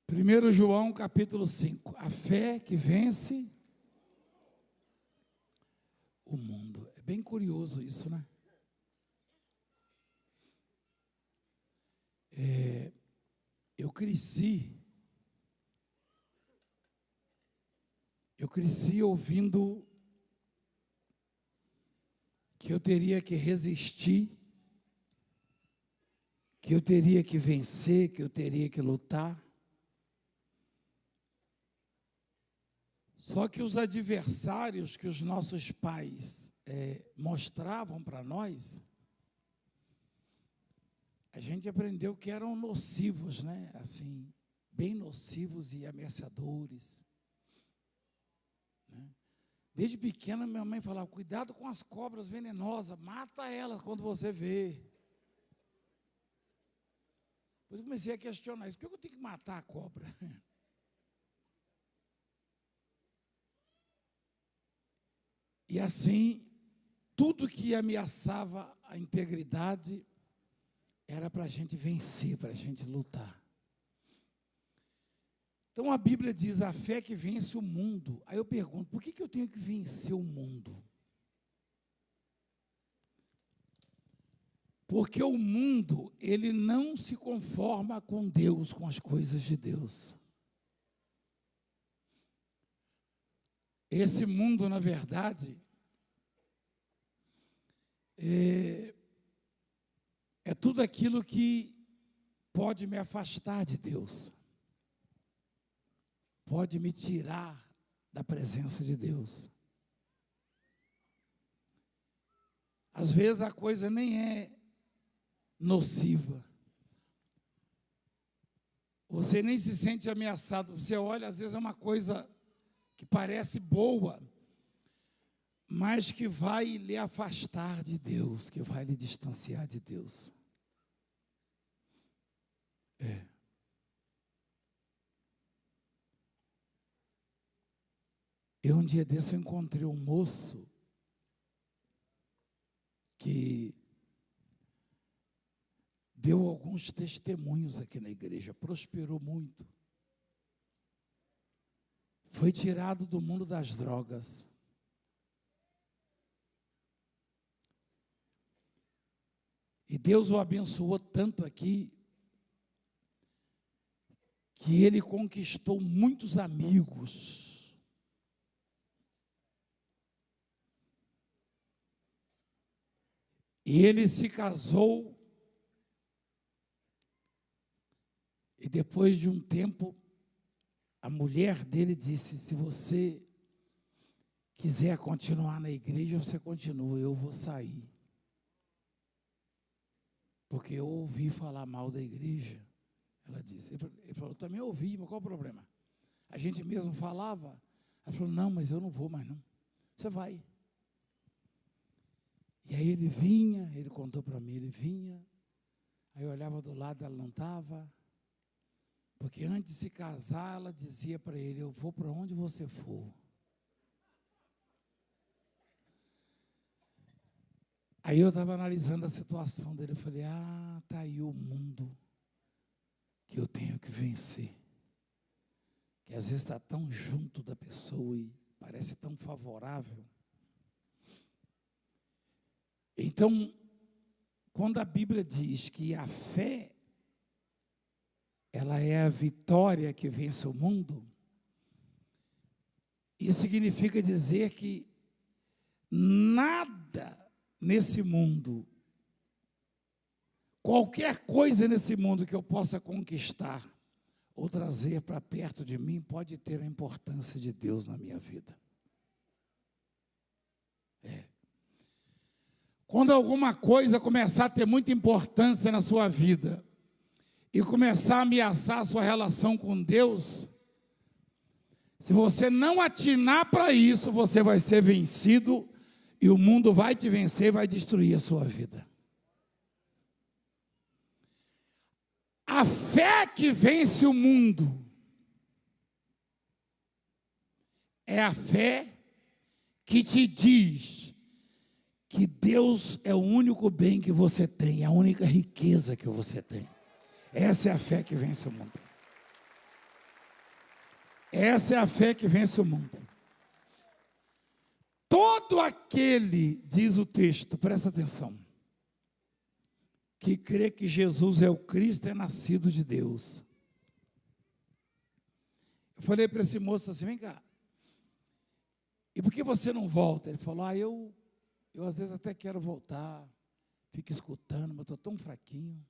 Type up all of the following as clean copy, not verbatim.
1 João capítulo 5, a fé que vence o mundo. É bem curioso isso, né? Eu cresci ouvindo que eu teria que resistir, que eu teria que vencer, que eu teria que lutar. Só que os adversários que os nossos pais mostravam para nós, a gente aprendeu que eram nocivos, né? Assim, bem nocivos e ameaçadores. Né? Desde pequena, minha mãe falava, cuidado com as cobras venenosas, mata elas quando você vê. Depois eu comecei a questionar isso, por que eu tenho que matar a cobra? E assim, tudo que ameaçava a integridade era para a gente vencer, para a gente lutar. Então a Bíblia diz, a fé que vence o mundo. Aí eu pergunto, por que eu tenho que vencer o mundo? Porque o mundo, ele não se conforma com Deus, com as coisas de Deus. Esse mundo, na verdade, é tudo aquilo que pode me afastar de Deus, pode me tirar da presença de Deus. Às vezes a coisa nem é nociva, você nem se sente ameaçado, você olha, às vezes é uma coisa que parece boa, mas que vai lhe afastar de Deus, que vai lhe distanciar de Deus. Um dia desse eu encontrei um moço que deu alguns testemunhos aqui na igreja, prosperou muito. Foi tirado do mundo das drogas. E Deus o abençoou tanto aqui, que ele conquistou muitos amigos. E ele se casou, e depois de um tempo, a mulher dele disse, se você quiser continuar na igreja, você continua, eu vou sair. Porque eu ouvi falar mal da igreja, ela disse. Ele falou, eu também ouvi, mas qual o problema? A gente mesmo falava. Ela falou, não, mas eu não vou mais não. Você vai. E aí ele vinha, ele contou para mim, ele vinha, aí eu olhava do lado, ela não estava, porque antes de se casar, ela dizia para ele, eu vou para onde você for. Aí eu estava analisando a situação dele, eu falei, está aí o mundo que eu tenho que vencer. Que às vezes está tão junto da pessoa e parece tão favorável. Então, quando a Bíblia diz que a fé, ela é a vitória que vence o mundo, isso significa dizer que nada nesse mundo, qualquer coisa nesse mundo que eu possa conquistar ou trazer para perto de mim, pode ter a importância de Deus na minha vida. Quando alguma coisa começar a ter muita importância na sua vida e começar a ameaçar a sua relação com Deus, se você não atinar para isso, você vai ser vencido e o mundo vai te vencer e vai destruir a sua vida. A fé que vence o mundo é a fé que te diz que Deus é o único bem que você tem, a única riqueza que você tem. Essa é a fé que vence o mundo. Essa é a fé que vence o mundo. Todo aquele, diz o texto, presta atenção, que crê que Jesus é o Cristo é nascido de Deus. Eu falei para esse moço assim, vem cá, e por que você não volta? Ele falou, eu às vezes até quero voltar, fico escutando, mas estou tão fraquinho.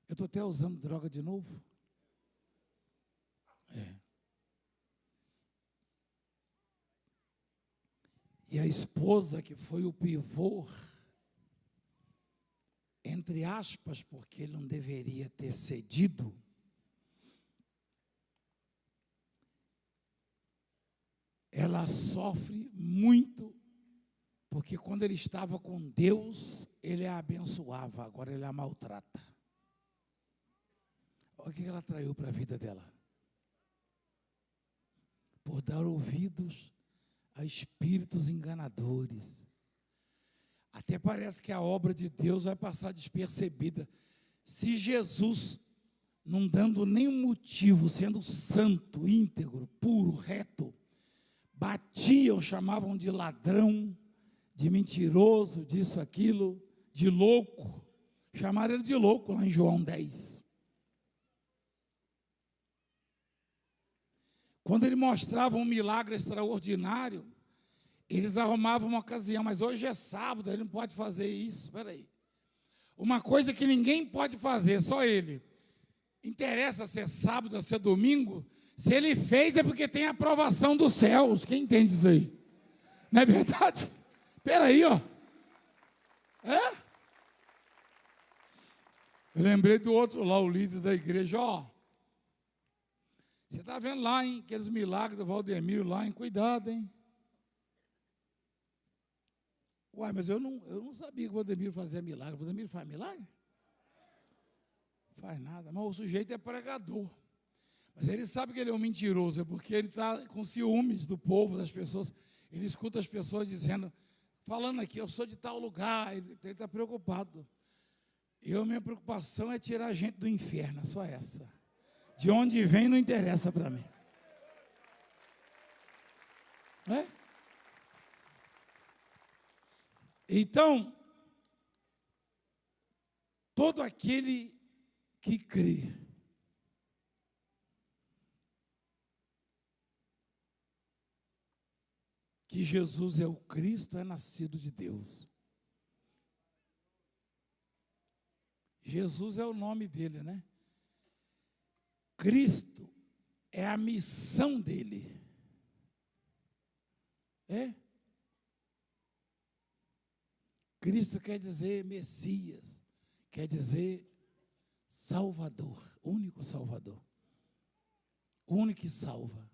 Eu estou até usando droga de novo. E a esposa, que foi o pivô, entre aspas, porque ele não deveria ter cedido, ela sofre muito, porque quando ele estava com Deus, ele a abençoava, agora ele a maltrata. Olha o que ela traiu para a vida dela. Por dar ouvidos a espíritos enganadores. Até parece que a obra de Deus vai passar despercebida. Se Jesus, não dando nenhum motivo, sendo santo, íntegro, puro, reto, batiam, chamavam de ladrão, de mentiroso, disso, aquilo, de louco, chamaram ele de louco lá em João 10. Quando ele mostrava um milagre extraordinário, eles arrumavam uma ocasião, mas hoje é sábado, ele não pode fazer isso. Espera aí. Uma coisa que ninguém pode fazer, só ele. Interessa ser sábado ou ser domingo? Se ele fez é porque tem aprovação dos céus. Quem entende isso aí? Não é verdade? Espera aí, ó. É? Eu lembrei do outro lá, o líder da igreja, ó. Você está vendo lá, hein, aqueles milagres do Valdemiro lá, hein? Cuidado, hein? Uai, mas eu não sabia que o Valdemiro fazia milagre. O Valdemiro faz milagre? Faz nada, mas o sujeito é pregador. Mas ele sabe que ele é um mentiroso, é porque ele está com ciúmes do povo, das pessoas. Ele escuta as pessoas dizendo, falando aqui, eu sou de tal lugar, ele está preocupado. Minha preocupação é tirar a gente do inferno, só essa. De onde vem não interessa para mim. É? Então, todo aquele que crê, que Jesus é o Cristo, é nascido de Deus. Jesus é o nome dele, né? Cristo é a missão dele. É? Cristo quer dizer Messias, quer dizer Salvador, único Salvador, único que salva.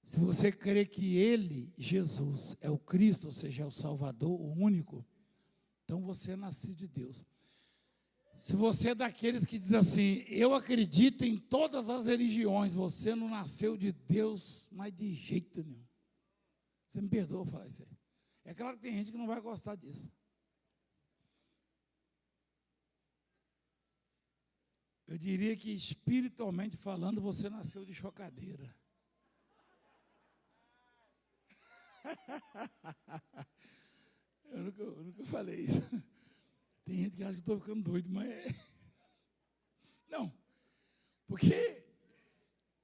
Se você crê que Ele, Jesus, é o Cristo, ou seja, é o Salvador, o único, então você é nascido de Deus. Se você é daqueles que diz assim, eu acredito em todas as religiões, você não nasceu de Deus, mas de jeito nenhum. Você me perdoa falar isso aí. É claro que tem gente que não vai gostar disso. Eu diria que espiritualmente falando, você nasceu de chocadeira. Eu nunca falei isso. Tem gente que acha que estou ficando doido, mas não, porque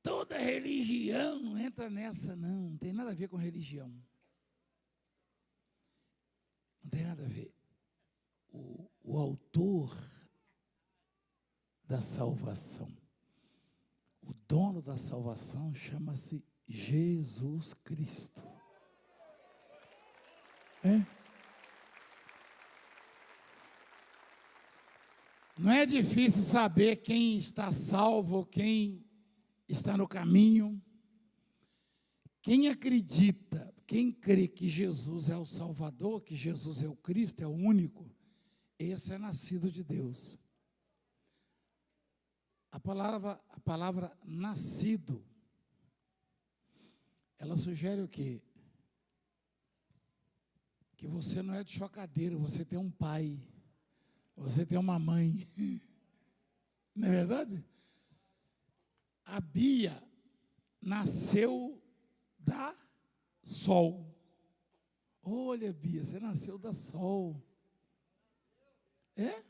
toda religião não entra nessa, não tem nada a ver com religião. Não tem nada a ver. O autor da salvação, o dono da salvação chama-se Jesus Cristo. É? Não é difícil saber quem está salvo, quem está no caminho. Quem acredita, quem crê que Jesus é o Salvador, que Jesus é o Cristo, é o único, esse é nascido de Deus. A palavra nascido, ela sugere o quê? Que você não é de chocadeira, você tem um pai. Você tem uma mãe, não é verdade? A Bia nasceu da Sol. Olha, Bia, você nasceu da Sol. É?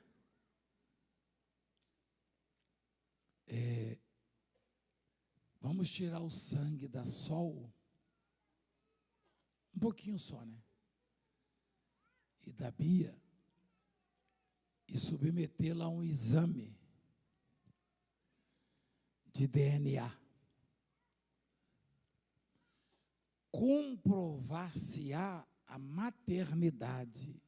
Vamos tirar o sangue da Sol. Um pouquinho só, né? E da Bia. E submetê-la a um exame de DNA. Comprovar-se-á a maternidade.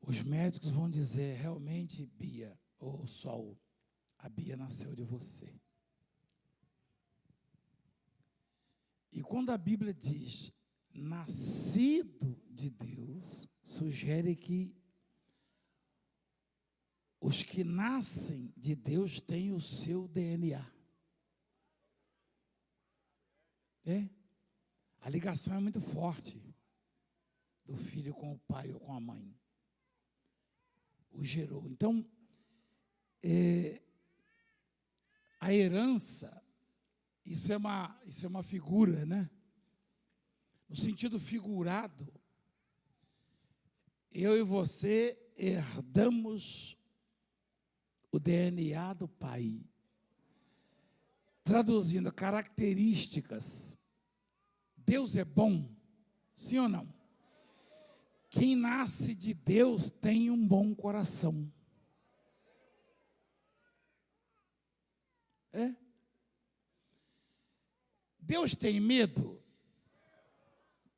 Os médicos vão dizer, realmente, Bia, ou Sol, a Bia nasceu de você. E quando a Bíblia diz nascido de Deus, sugere que os que nascem de Deus têm o seu DNA. A ligação é muito forte do filho com o pai ou com a mãe. O gerou. Então, a herança, isso é uma figura, né? No sentido figurado, eu e você herdamos o DNA do pai. Traduzindo, características. Deus é bom? Sim ou não? Quem nasce de Deus tem um bom coração. Deus tem medo?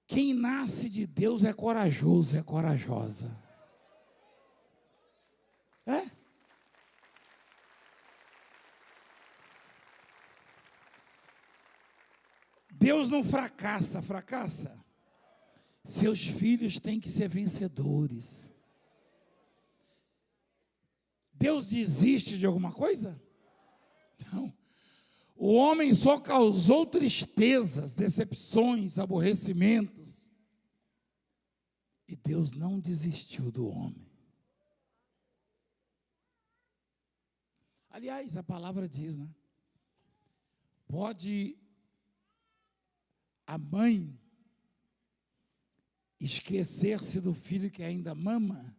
Quem nasce de Deus é corajoso, é corajosa. Deus não fracassa, fracassa? Seus filhos têm que ser vencedores. Deus desiste de alguma coisa? Não. O homem só causou tristezas, decepções, aborrecimentos. E Deus não desistiu do homem. Aliás, a palavra diz, né? Pode a mãe esquecer-se do filho que ainda mama?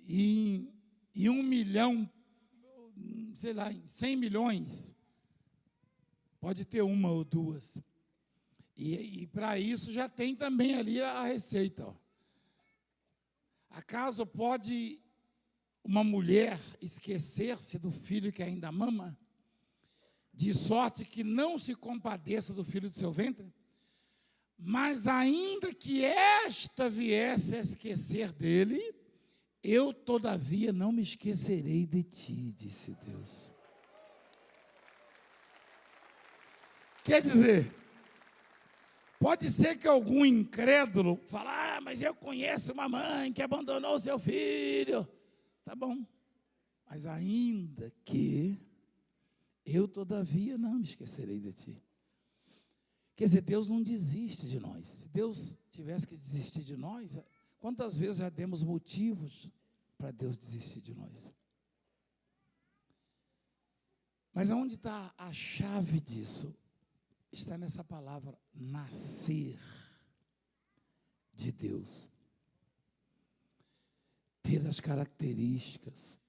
E 1 milhão, sei lá, em 100 milhões, pode ter uma ou duas. E para isso já tem também ali a receita. Ó. Acaso pode uma mulher esquecer-se do filho que ainda mama? De sorte que não se compadeça do filho do seu ventre? Mas ainda que esta viesse a esquecer dele, eu, todavia, não me esquecerei de ti, disse Deus. Quer dizer, pode ser que algum incrédulo fale, mas eu conheço uma mãe que abandonou o seu filho. Tá bom, mas ainda que eu, todavia, não me esquecerei de ti. Quer dizer, Deus não desiste de nós. Se Deus tivesse que desistir de nós, quantas vezes já demos motivos para Deus desistir de nós? Mas aonde está a chave disso? Está nessa palavra, nascer de Deus. Ter as características,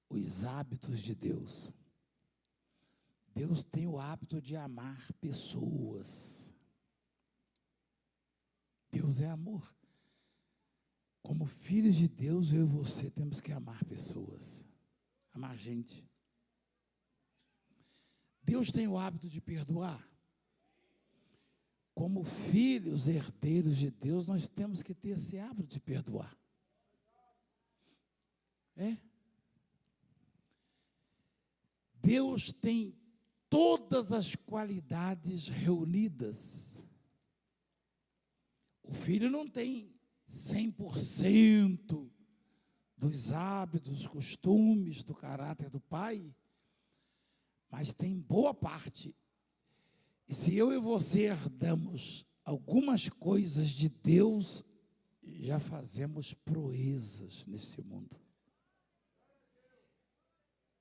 os hábitos de Deus. Deus tem o hábito de amar pessoas. Deus é amor. Como filhos de Deus, eu e você temos que amar pessoas. Amar gente. Deus tem o hábito de perdoar. Como filhos herdeiros de Deus, nós temos que ter esse hábito de perdoar. Deus tem todas as qualidades reunidas. O filho não tem 100% dos hábitos, costumes, do caráter do pai, mas tem boa parte. E se eu e você herdamos algumas coisas de Deus, já fazemos proezas nesse mundo.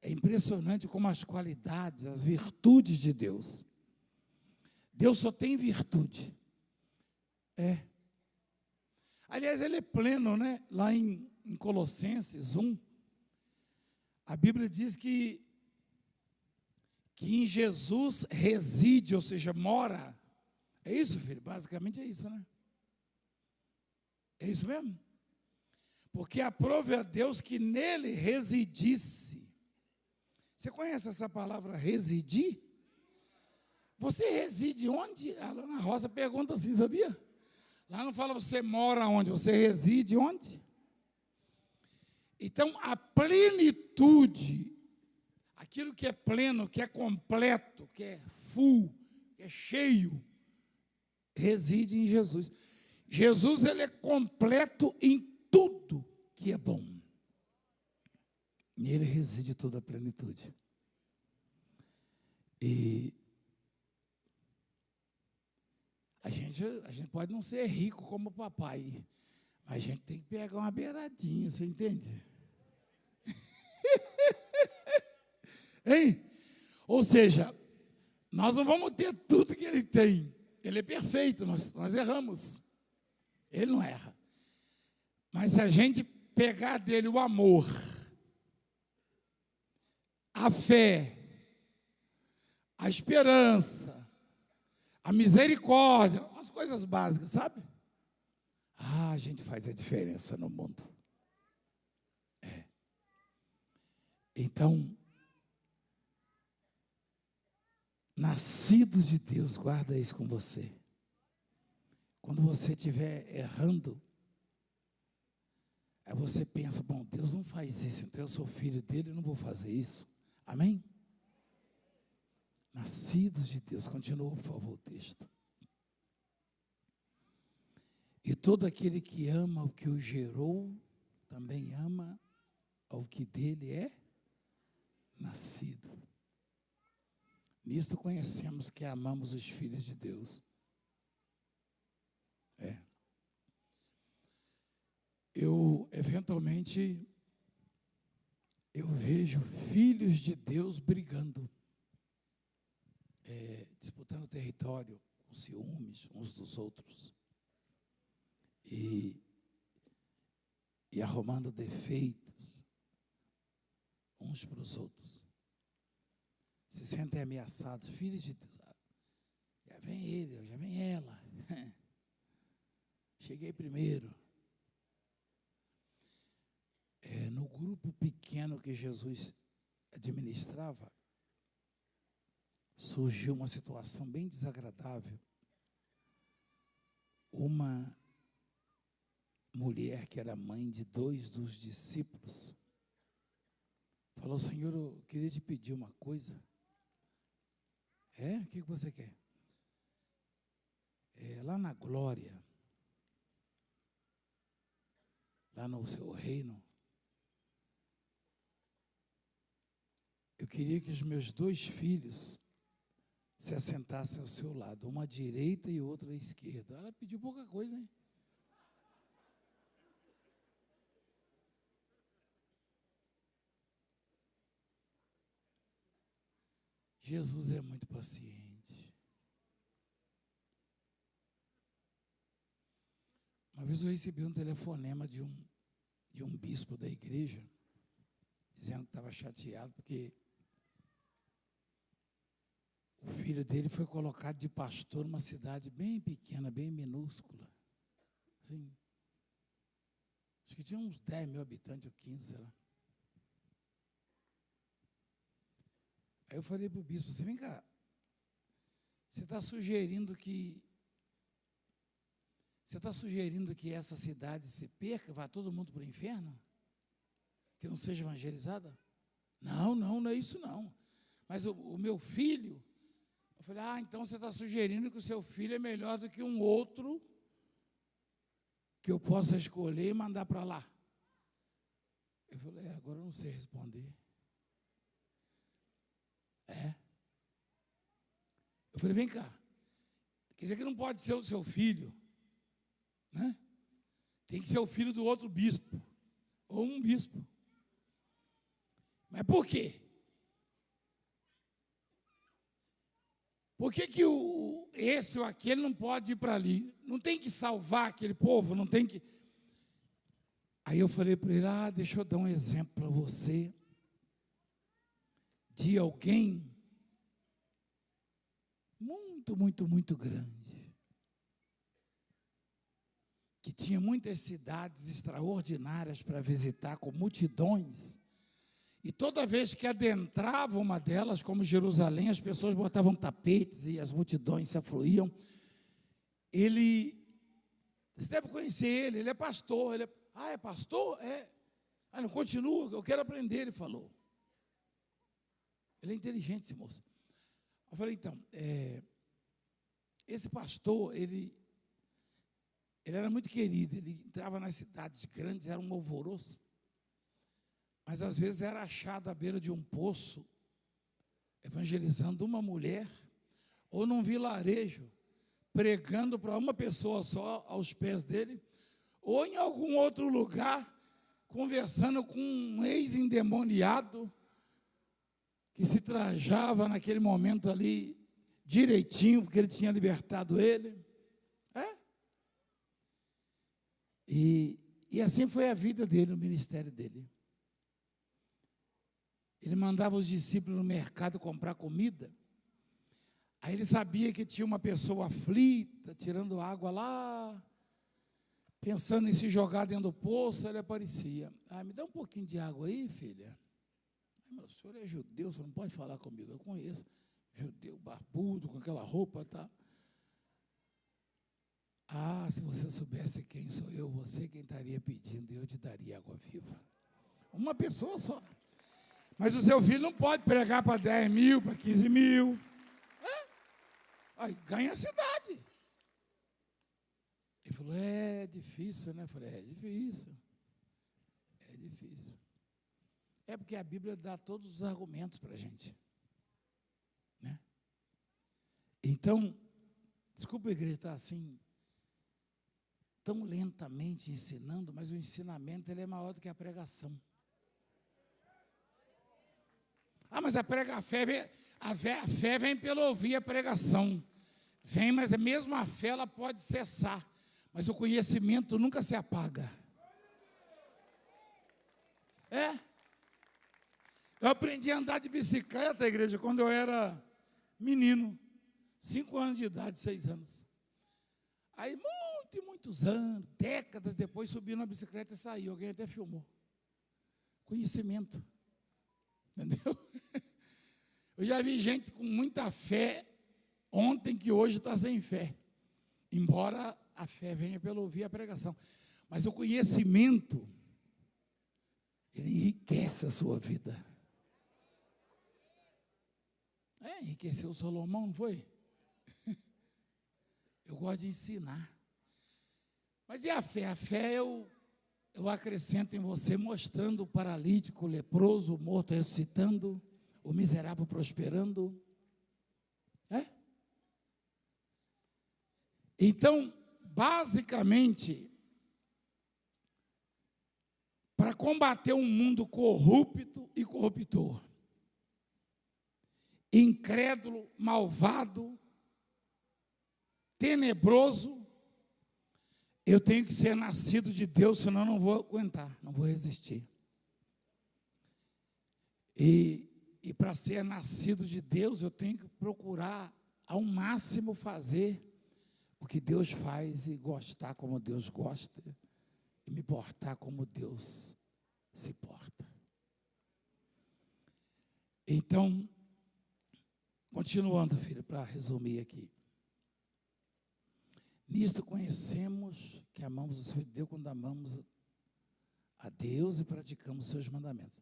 É impressionante como as qualidades, as virtudes de Deus. Deus só tem virtude. Aliás, ele é pleno, né? Lá em Colossenses 1, a Bíblia diz que em Jesus reside, ou seja, mora. É isso, filho? Basicamente é isso, né? É isso mesmo? Porque aprove a Deus que nele residisse. Você conhece essa palavra residir? Você reside onde? A Ana Rosa pergunta assim, sabia? Lá não fala você mora onde, você reside onde? Então, a plenitude, aquilo que é pleno, que é completo, que é full, que é cheio, reside em Jesus. Jesus, ele é completo em tudo que é bom. Nele reside toda a plenitude. E a gente pode não ser rico como o papai, mas a gente tem que pegar uma beiradinha, você entende? Hein? Ou seja, nós não vamos ter tudo que ele tem. Ele é perfeito, nós erramos. Ele não erra. Mas se a gente pegar dele o amor, a fé, a esperança, a misericórdia, as coisas básicas, sabe? A gente faz a diferença no mundo. Então, nascido de Deus, guarda isso com você. Quando você estiver errando, aí você pensa, bom, Deus não faz isso, então eu sou filho dele, eu não vou fazer isso. Amém? Nascidos de Deus, continua, por favor, o texto. E todo aquele que ama o que o gerou, também ama ao que dele é nascido. Nisto conhecemos que amamos os filhos de Deus. Eventualmente, eu vejo filhos de Deus brigando, disputando território, com ciúmes uns dos outros, e arrumando defeitos uns para os outros. Se sentem ameaçados, filhos de Deus. Já vem ele, já vem ela. Cheguei primeiro. No grupo pequeno que Jesus administrava, surgiu uma situação bem desagradável. Uma mulher que era mãe de 2 dos discípulos falou: Senhor, eu queria te pedir uma coisa. O que você quer? Lá na glória, lá no seu reino, eu queria que os meus 2 filhos se assentassem ao seu lado, uma à direita e outra à esquerda. Ela pediu pouca coisa, hein? Jesus é muito paciente. Uma vez eu recebi um telefonema de um bispo da igreja, dizendo que estava chateado porque o filho dele foi colocado de pastor numa cidade bem pequena, bem minúscula. Assim, acho que tinha uns 10 mil habitantes, ou 15, sei lá. Aí eu falei para o bispo assim: vem cá, você está sugerindo que essa cidade se perca, vá todo mundo para o inferno? Que não seja evangelizada? Não é isso não. Mas o meu filho, eu falei: então você está sugerindo que o seu filho é melhor do que um outro que eu possa escolher e mandar para lá? Eu falei: agora eu não sei responder. Eu falei: vem cá, quer dizer que não pode ser o seu filho, né? Tem que ser o filho do outro bispo, ou um bispo. Mas por quê? Por que esse ou aquele não pode ir para ali? Não tem que salvar aquele povo, não tem que... Aí eu falei para ele, deixa eu dar um exemplo para você de alguém muito, muito, muito grande, que tinha muitas cidades extraordinárias para visitar, com multidões, e toda vez que adentrava uma delas, como Jerusalém, as pessoas botavam tapetes e as multidões se afluíam. Você deve conhecer ele é pastor. É pastor? É. Não continua, eu quero aprender, ele falou. Ele é inteligente, esse moço. Eu falei, então, esse pastor, ele era muito querido, ele entrava nas cidades grandes, era um alvoroço, mas às vezes era achado à beira de um poço, evangelizando uma mulher, ou num vilarejo, pregando para uma pessoa só, aos pés dele, ou em algum outro lugar, conversando com um ex-endemoniado, que se trajava naquele momento ali, direitinho, porque ele tinha libertado ele. E assim foi a vida dele, o ministério dele. Ele mandava os discípulos no mercado comprar comida. Aí ele sabia que tinha uma pessoa aflita, tirando água lá, pensando em se jogar dentro do poço. Ele aparecia. Me dá um pouquinho de água aí, filha. Mas o senhor é judeu, o senhor não pode falar comigo. Eu conheço. Judeu, barbudo, com aquela roupa, tá? Se você soubesse quem sou eu, você quem estaria pedindo, eu te daria água viva. Uma pessoa só. Mas o seu filho não pode pregar para 10 mil, para 15 mil. Aí ganha a cidade. Ele falou, é difícil, né? Eu falei, é difícil. É difícil. É porque a Bíblia dá todos os argumentos para a gente. Né? Então, desculpa a igreja estar assim, tão lentamente ensinando, mas o ensinamento ele é maior do que a pregação. Mas a fé vem pelo ouvir a pregação. Vem, mas mesmo a fé ela pode cessar, mas o conhecimento nunca se apaga. Eu aprendi a andar de bicicleta, igreja, quando eu era menino, 5 anos de idade, 6 anos. Aí, muitos anos, décadas depois, subi na bicicleta e saí. Alguém até filmou. Conhecimento. Entendeu? Eu já vi gente com muita fé ontem que hoje está sem fé. Embora a fé venha pelo ouvir a pregação. Mas o conhecimento, ele enriquece a sua vida. Enriqueceu o Salomão, não foi? Eu gosto de ensinar. Mas e a fé? A fé eu acrescento em você, mostrando o paralítico, o leproso, o morto ressuscitando, o miserável prosperando. Então, basicamente, para combater um mundo corrupto e corruptor, incrédulo, malvado, tenebroso, eu tenho que ser nascido de Deus, senão eu não vou aguentar, não vou resistir. E para ser nascido de Deus, eu tenho que procurar ao máximo fazer o que Deus faz e gostar como Deus gosta e me portar como Deus se porta. Então, continuando, filho, para resumir aqui. Nisto conhecemos que amamos o Filho de Deus quando amamos a Deus e praticamos os seus mandamentos.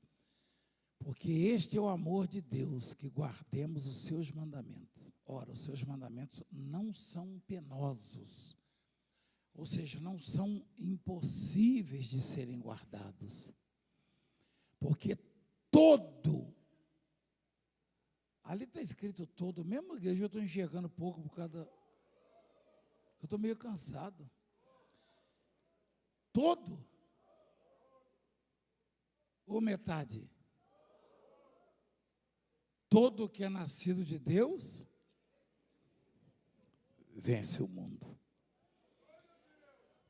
Porque este é o amor de Deus, que guardemos os seus mandamentos. Ora, os seus mandamentos não são penosos, ou seja, não são impossíveis de serem guardados. Porque ali está escrito todo, mesmo a igreja eu estou enxergando pouco por causa eu estou meio cansado. Todo? Ou metade? Todo que é nascido de Deus vence o mundo.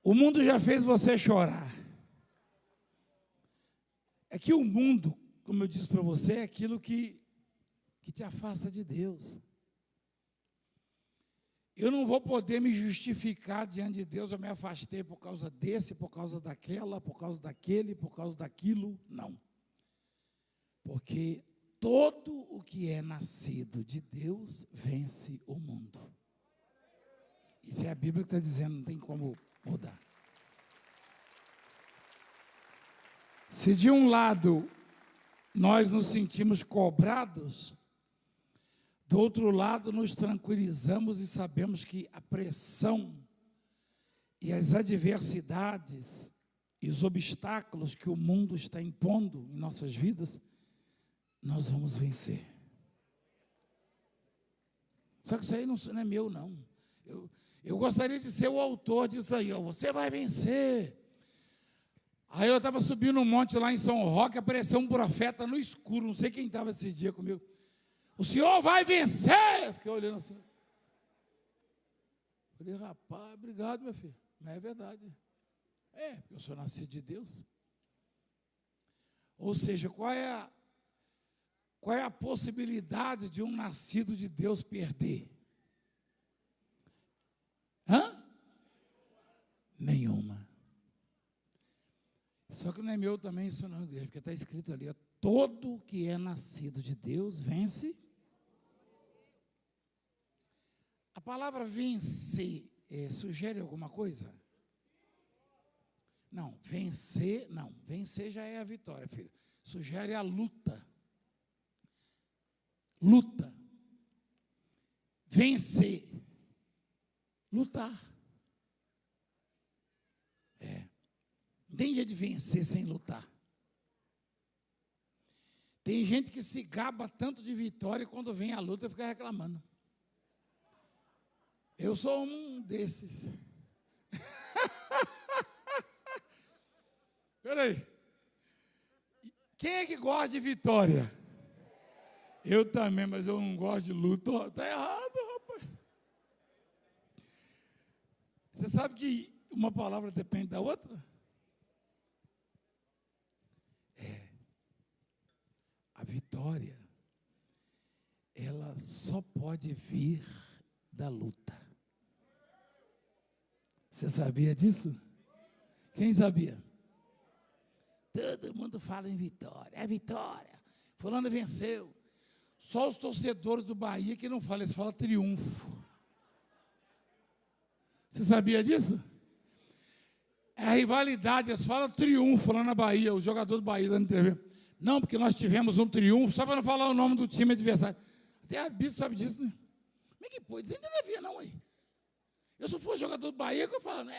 O mundo já fez você chorar. É que o mundo, como eu disse para você, é aquilo que te afasta de Deus. Eu não vou poder me justificar diante de Deus, eu me afastei por causa desse, por causa daquela, por causa daquele, por causa daquilo, não. Porque todo o que é nascido de Deus vence o mundo. Isso é a Bíblia que está dizendo, não tem como mudar. Se de um lado nós nos sentimos cobrados, do outro lado nos tranquilizamos e sabemos que a pressão e as adversidades e os obstáculos que o mundo está impondo em nossas vidas, nós vamos vencer. Só que isso aí não é meu, não. Eu gostaria de ser o autor disso aí, ó, você vai vencer. Aí eu estava subindo um monte lá em São Roque, apareceu um profeta no escuro, não sei quem estava esse dia comigo. O senhor vai vencer! Eu fiquei olhando assim. Falei, rapaz, obrigado, meu filho. Mas é verdade. Porque eu sou nascido de Deus. Ou seja, qual é a possibilidade de um nascido de Deus perder? Nenhuma. Só que não é meu também isso não, igreja, porque está escrito ali, ó, todo que é nascido de Deus vence. A palavra vencer sugere alguma coisa? Não, vencer já é a vitória, filho. Sugere a luta. Luta. Vencer. Lutar. Não tem jeito de vencer sem lutar. Tem gente que se gaba tanto de vitória e quando vem a luta fica reclamando. Eu sou um desses. Espera aí. Quem é que gosta de vitória? Eu também, mas eu não gosto de luta. Está errado, rapaz. Você sabe que uma palavra depende da outra? A vitória, ela só pode vir da luta. Você sabia disso? Quem sabia? Todo mundo fala em vitória. É vitória. Fulano venceu. Só os torcedores do Bahia que não falam, eles falam triunfo. Você sabia disso? É a rivalidade, eles falam triunfo lá na Bahia, o jogador do Bahia dando entrevista. Não, porque nós tivemos um triunfo, só para não falar o nome do time adversário. Até a Bispo sabe disso, né? Como é que pode? Ainda não havia, não, aí. Eu só for jogador do Bahia, que eu falo,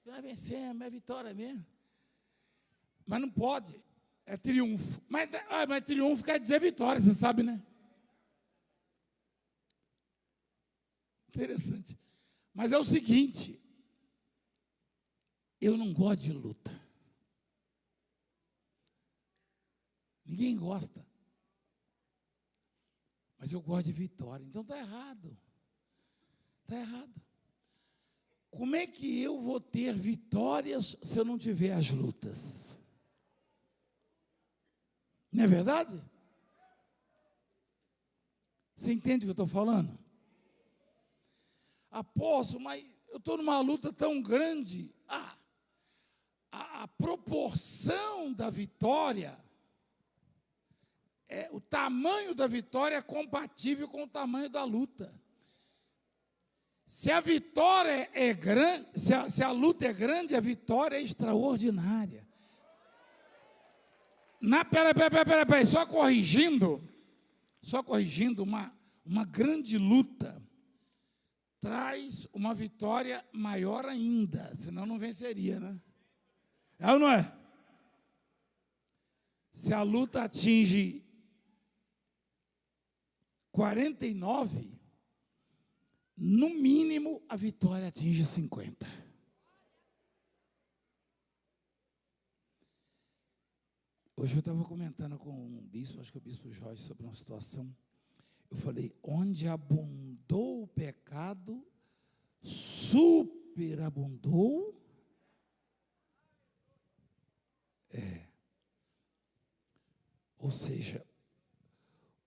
nós vencemos, é vitória mesmo. Mas não pode, é triunfo. Mas triunfo quer dizer vitória, você sabe, né? Interessante. Mas é o seguinte, eu não gosto de luta. Ninguém gosta. Mas eu gosto de vitória. Então está errado. Está errado. Como é que eu vou ter vitórias se eu não tiver as lutas? Não é verdade? Você entende o que eu estou falando? Apóstolo, mas eu estou numa luta tão grande. A proporção da vitória, o tamanho da vitória é compatível com o tamanho da luta. Se a vitória é grande, se a luta é grande, a vitória é extraordinária. Peraí, só corrigindo uma grande luta traz uma vitória maior ainda, senão não venceria, né? É ou não é? Se a luta atinge 49, no mínimo a vitória atinge 50. Hoje eu estava comentando com um bispo, acho que é o bispo Jorge, sobre uma situação. Eu falei, onde abundou o pecado, superabundou. Ou seja,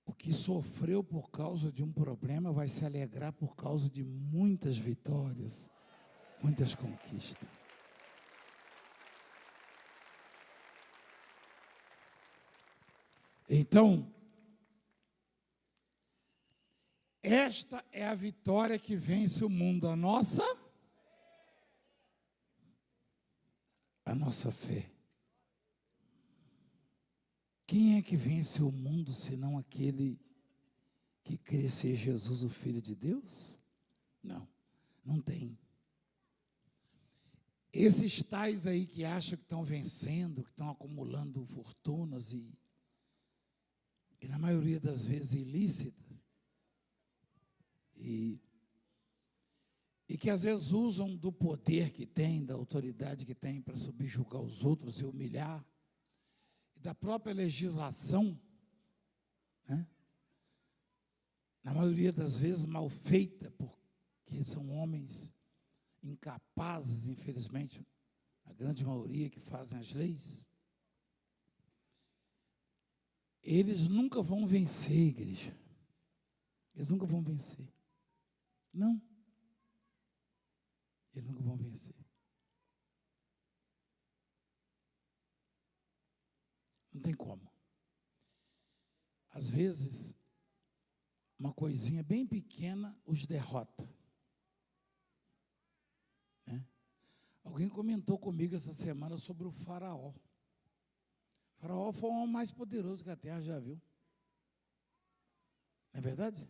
o que sofreu por causa de um problema vai se alegrar por causa de muitas vitórias, muitas conquistas. Então, esta é a vitória que vence o mundo, a nossa fé. Quem é que vence o mundo, senão aquele que crê ser Jesus, o Filho de Deus? Não, não tem. Esses tais aí que acham que estão vencendo, que estão acumulando fortunas e na maioria das vezes ilícitas, e que às vezes usam do poder que tem, da autoridade que tem para subjugar os outros e humilhar, e da própria legislação, né? Na maioria das vezes mal feita, porque são homens incapazes, infelizmente, a grande maioria que fazem as leis. Eles nunca vão vencer, igreja. Eles nunca vão vencer. Não. Eles nunca vão vencer. Não tem como. Às vezes, uma coisinha bem pequena os derrota. Né? Alguém comentou comigo essa semana sobre o faraó. O faraó foi o homem mais poderoso que a terra já viu. Não é verdade?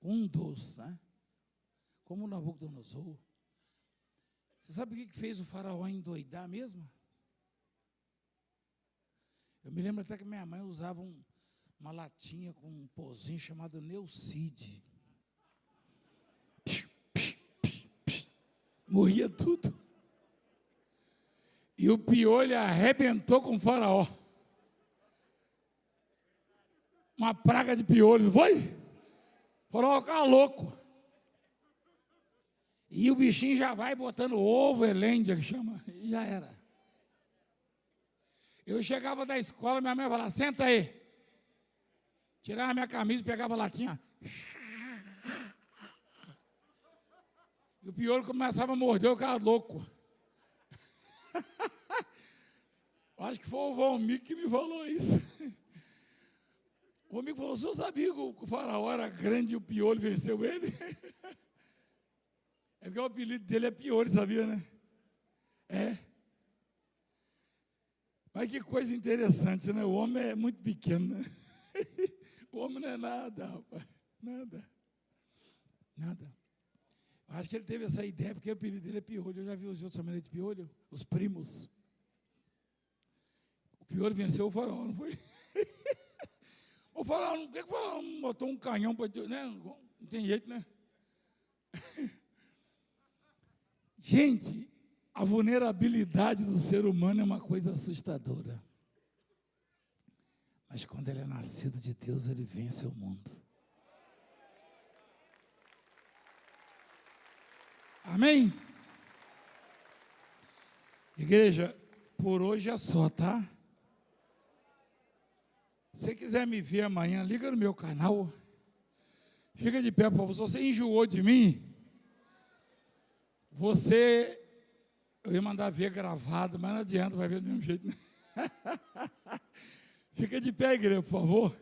Um dos, né? Como o Nabucodonosor. Você sabe o que fez o faraó endoidar mesmo? Eu me lembro até que minha mãe usava uma latinha com um pozinho chamado Neucid. Morria tudo. E o piolho arrebentou com o faraó. Uma praga de piolho, não foi? O faraó ficava louco. E o bichinho já vai botando ovo, elêndia, que chama, e já era. Eu chegava da escola, minha mãe falava, senta aí. Tirava minha camisa, pegava a latinha. E o piolho começava a morder, eu ficava louco. Acho que foi o Valmir que me falou isso. O Valmir falou, o senhor sabia que o faraó era grande e o piolho venceu ele? É porque o apelido dele é piolho, sabia, né? É. Mas que coisa interessante, né? O homem é muito pequeno, né? O homem não é nada, rapaz. Nada. Nada. Acho que ele teve essa ideia, porque o apelido dele é piolho. Eu já vi os outros chamando ele de piolho, os primos. O piolho venceu o faraó, não foi? O faraó, por que o faraó não botou um canhão para... Né? Não tem jeito, né? Gente, a vulnerabilidade do ser humano é uma coisa assustadora. Mas quando ele é nascido de Deus, ele vence o mundo. Amém? Igreja, por hoje é só, tá? Se você quiser me ver amanhã, liga no meu canal. Fica de pé, por favor. Se você enjoou de mim, eu ia mandar ver gravado, mas não adianta, vai ver do mesmo jeito, né? Fica de pé, igreja, por favor.